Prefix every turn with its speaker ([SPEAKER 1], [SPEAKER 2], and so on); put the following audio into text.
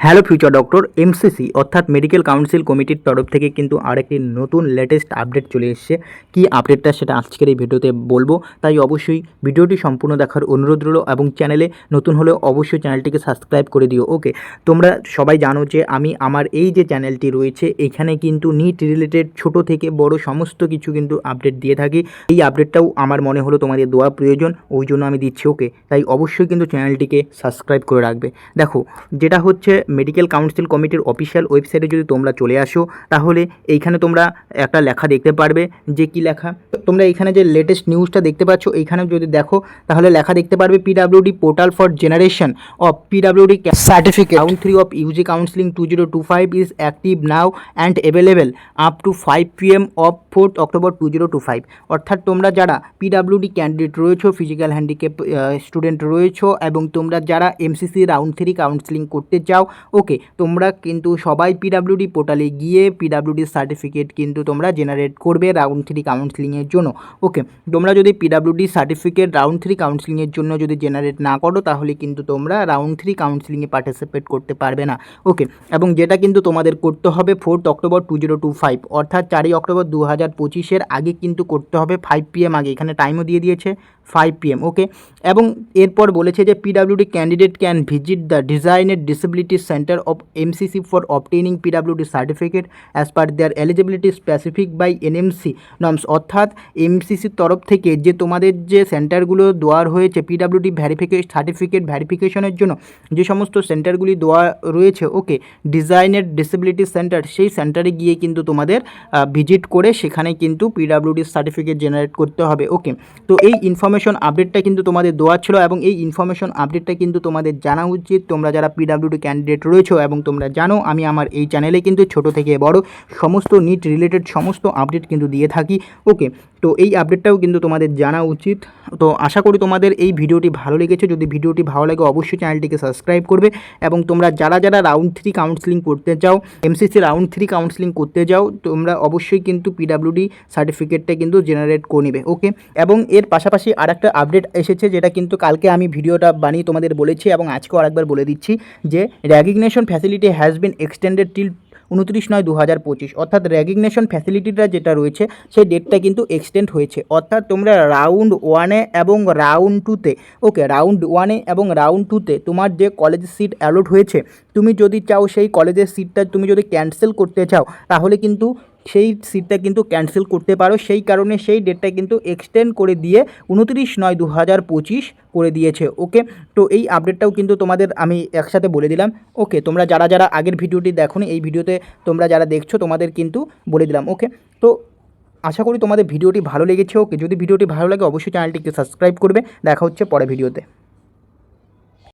[SPEAKER 1] Hello future doctor MCC অর্থাৎ medical council কমিটির তরফ থেকে কিন্তু আরেকটি নতুন লেটেস্ট আপডেট চলে এসেছে। কি আপডেটটা সেটা আজকের এই ভিডিওতে বলবো, তাই অবশ্যই ভিডিওটি সম্পূর্ণ দেখার অনুরোধ রইল এবং চ্যানেলে নতুন হলেও অবশ্যই চ্যানেলটিকে সাবস্ক্রাইব করে দিও। ওকে, তোমরা সবাই জানো যে আমি আমার এই যে চ্যানেলটি রয়েছে এখানে কিন্তু নিট রিলেটেড ছোট থেকে বড় সমস্ত কিছু কিন্তু আপডেট দিয়ে থাকি। এই আপডেটটাও আমার মনে হলো তোমাদের দেওয়া প্রয়োজন, ওই জন্য আমি দিচ্ছি। ওকে, তাই অবশ্যই কিন্তু চ্যানেলটিকে সাবস্ক্রাইব করে রাখবে। দেখো, যেটা হচ্ছে মেডিকেল কাউন্সিল কমিটির অফিসিয়াল ওয়েবসাইটে যদি তোমরা চলে আসো তাহলে এইখানে তোমরা একটা লেখা দেখতে পারবে। যে কি লেখা, তোমরা এখানে যে লেটেস্ট নিউজটা দেখতে পাচ্ছ এইখানে যদি দেখো তাহলে লেখা দেখতে পারবে PWD portal for generation of PWD certificate round 3 of Yuji counselling 2025 is active now and available up to 5 PM of 4 October 2025। অর্থাৎ তোমরা যারা পিডাব্লিউডি ক্যান্ডিডেট রয়েছো, ফিজিক্যাল হ্যান্ডিক্যাপ স্টুডেন্ট রয়েছো এবং তোমরা যারা এমসিসি রাউন্ড 3 কাউন্সিলিং করতে চাও, ওকে, তোমরা কিন্তু সবাই পিডাব্লিউডি পোর্টালে গিয়ে পিডাব্লিউডি সার্টিফিকেট কিন্তু তোমরা জেনারেট করবে রাউন্ড 3 কাউন্সিলিংয়ের জন্য। ওকে, তোমরা যদি পিডাব্লিউডি সার্টিফিকেট রাউন্ড 3 কাউন্সিলিংয়ের জন্য যদি জেনারেট না করো তাহলে কিন্তু তোমরা রাউন্ড 3 কাউন্সিলিংয়ে পার্টিসিপেট করতে পারবে না। ওকে, এবং যেটা কিন্তু তোমাদের করতে হবে 4 অক্টোবর 2025 অর্থাৎ 4 অক্টোবর 2025 আগে কিন্তু করতে হবে 5 PM আগে। এখানে টাইমও দিয়ে দিয়েছে 5 PM। ওকে, এবং এরপর বলেছে যে PWD candidate can visit the designated disability centre of MCC for obtaining PWD certificate as per their eligibility specific by NMC norms. অর্থাৎ এমসিসির তরফ থেকে যে তোমাদের যে সেন্টারগুলো দেওয়া হয়েছে পিডাব্লিউডি সার্টিফিকেট ভ্যারিফিকেশনের জন্য যে সমস্ত সেন্টারগুলি দেওয়া রয়েছে, ওকে, ডিজাইনেড ডিসেবিলিটি সেন্টার, সেই সেন্টারে গিয়ে কিন্তু তোমাদের ভিজিট করে সেখানে কিন্তু পিডাব্লিউডি সার্টিফিকেট জেনারেট করতে হবে। ওকে, তো এই ইনফরমেশন আপডেটটা কিন্তু তোমাদের দেওয়া ছিল এবং এই ইনফরমেশন আপডেটটা কিন্তু তোমাদের জানা উচিত তোমরা যারা পিডাব্লিউডি ক্যান্ডিডেট রয়েছো। এবং তোমরা জানো আমি আমার এই চ্যানেলে কিন্তু ছোট থেকে বড় সমস্ত নিট রিলেটেড সমস্ত আপডেট কিন্তু দিয়ে থাকি। ওকে, তো এই আপডেটটাও কিন্তু তোমাদের জানা উচিত। তো আশা করি তোমাদের এই ভিডিওটি ভালো লেগেছে। যদি ভিডিওটি ভালো লাগে অবশ্যই চ্যানেলটিকে সাবস্ক্রাইব করবে এবং তোমরা যারা যারা রাউন্ড 3 কাউন্সিলিং করতে চাও, এমসিসি রাউন্ড 3 কাউন্সিলিং করতে যাও, তোমরা অবশ্যই কিন্তু পিডাব্লিউডি সার্টিফিকেটটা কিন্তু জেনারেট করে নেবে। ওকে, এবং এর পাশাপাশি আরেকটা আপডেট এসেছে যেটা কিন্তু কালকে আমি ভিডিওটা বানিয়ে তোমাদের বলেছি এবং আজকেও আরেকবার বলে দিচ্ছি যে recognition facility has been extended till 29/9/2025। অর্থাৎ রেকগনিশন ফ্যাসিলিটিটা যেটা রয়েছে সেই ডেটটা কিন্তু এক্সটেন্ড হয়েছে। অর্থাৎ তোমরা রাউন্ড 1-এ এবং রাউন্ড 2-তে, ওকে, রাউন্ড 1-এ এবং রাউন্ড 2-তে তোমার যে কলেজের সিট অ্যালট হয়েছে, তুমি যদি চাও সেই কলেজের সিটটা তুমি যদি ক্যান্সেল করতে চাও তাহলে কিন্তু সেই সিটটা কিন্তু ক্যান্সেল করতে পারো। সেই কারণে সেই ডেটটা কিন্তু এক্সটেন্ড করে দিয়ে 29/9/2025 করে দিয়েছে। ওকে, তো এই আপডেটটাও কিন্তু তোমাদের আমি একসাথে বলে দিলাম। ওকে, তোমরা যারা যারা আগের ভিডিওটি দেখোনি এই ভিডিওতে তোমরা যারা দেখছো তোমাদের কিন্তু বলে দিলাম। ওকে, তো আশা করি তোমাদের ভিডিওটি ভালো লেগেছে। ওকে, যদি ভিডিওটি ভালো লাগে অবশ্যই চ্যানেলটিকে সাবস্ক্রাইব করবে। দেখা হচ্ছে পরে ভিডিওতে।